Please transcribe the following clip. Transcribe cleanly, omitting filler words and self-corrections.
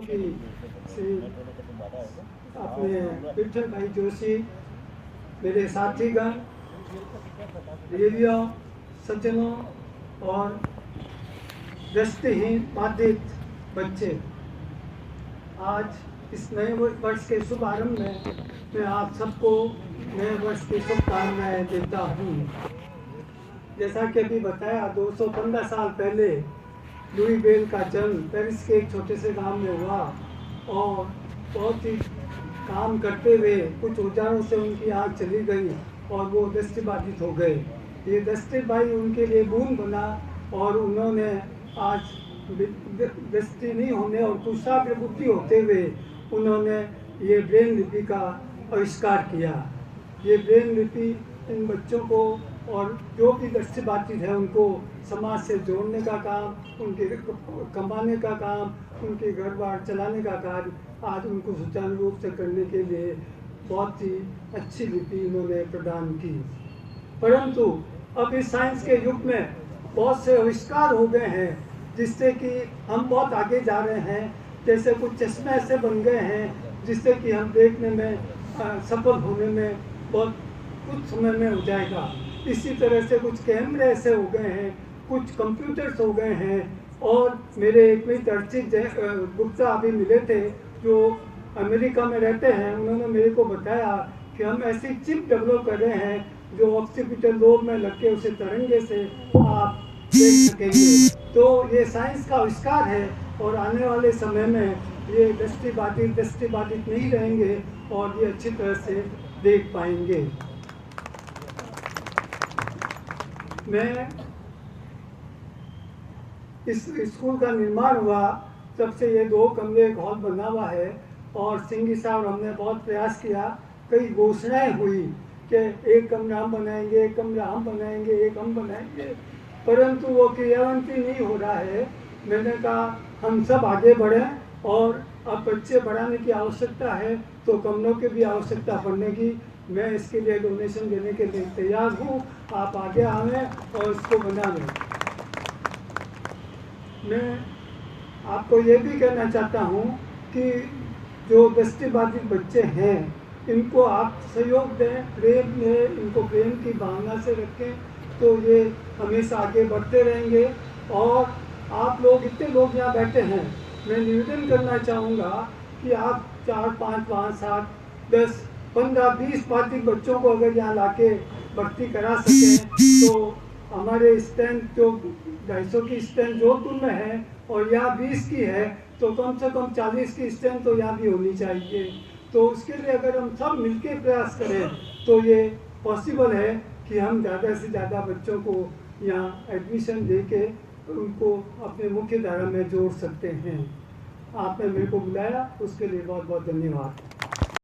कि श्री अपने विठल भाई जोशी, मेरे साथीगण, देवियों, सज्जनों और दृष्टिहीन बाधित बच्चे, आज इस नए वर्ष के शुभारंभ में मैं आप सबको नए वर्ष की शुभकामनाएं देता हूँ। जैसा कि अभी बताया, 215 साल पहले लुई बेल का जन्म पेरिस के एक छोटे से गांव में हुआ और बहुत ही काम करते हुए कुछ औजारों से उनकी आँख चली गई और वो दृष्टिबाधित हो गए। ये दृष्टि भाई उनके लिए बूंद बना और उन्होंने आज दृष्टि नहीं होने और कुशाग्र बुद्धि होते हुए उन्होंने ये ब्रेन लिपि का आविष्कार किया। ये ब्रेन लिपि इन बच्चों को और जो भी दृष्टिबाधित है उनको समाज से जोड़ने का काम, उनके कमाने का काम, उनके घर बार चलाने का कार्य आज उनको सुचारू रूप से करने के लिए बहुत ही अच्छी लिपि इन्होंने प्रदान की। परंतु अब इस साइंस के युग में बहुत से आविष्कार हो गए हैं जिससे कि हम बहुत आगे जा रहे हैं। जैसे कुछ चश्मे ऐसे बन गए हैं जिससे कि हम देखने में सफल होने में बहुत कुछ समय में हो जाएगा। इसी तरह से कुछ कैमरे ऐसे हो गए हैं, कुछ कंप्यूटर्स हो गए हैं। और मेरे एक मित्र अर्चित गुप्ता अभी मिले थे जो अमेरिका में रहते हैं। उन्होंने मेरे को बताया कि हम ऐसी चिप डेवलप कर रहे हैं जो ऑक्सीपिटल लोब में लग के उसे तरंगे से आप देख सकेंगे। तो ये साइंस का आविष्कार है और आने वाले समय में ये दृष्टिबाधित नहीं रहेंगे और ये अच्छी तरह से देख पाएंगे। मैं इस स्कूल का निर्माण हुआ तब से ये 2 कमरे एक हॉल बना हुआ है और सिंघी साहब हमने बहुत प्रयास किया। कई घोषणाएं हुई कि एक कमरा हम बनाएंगे, एक कमरा हम बनाएंगे, एक हम बनाएंगे, परंतु वो क्रियान्वित नहीं हो रहा है। मैंने कहा हम सब आगे बढ़ें और अब बच्चे बढ़ाने की आवश्यकता है तो कमरों की भी आवश्यकता पड़ेगी। मैं इसके लिए डोनेशन देने के लिए तैयार हूँ। आप आगे आवें और इसको बनावें। मैं आपको ये भी कहना चाहता हूँ कि जो दृष्टिबाधित बच्चे हैं इनको आप सहयोग दें, प्रेम में इनको प्रेम की भावना से रखें तो ये हमेशा आगे बढ़ते रहेंगे। और आप लोग इतने लोग यहाँ बैठे हैं, मैं निवेदन करना चाहूँगा कि आप 4, 5, 7, 10, 15, 20 बाधित बच्चों को अगर यहाँ लाके भर्ती करा सकें तो हमारे स्टैंड जो 250 की स्टैंड जोधपुर में है और यहाँ 20 की है तो कम से कम 40 की स्टैंड तो यहाँ भी होनी चाहिए। तो उसके लिए अगर हम सब मिलकर प्रयास करें तो ये पॉसिबल है कि हम ज़्यादा से ज़्यादा बच्चों को यहाँ एडमिशन दे के उनको अपने मुख्य धारा में जोड़ सकते हैं। आपने मेरे को बुलाया उसके लिए बहुत बहुत धन्यवाद।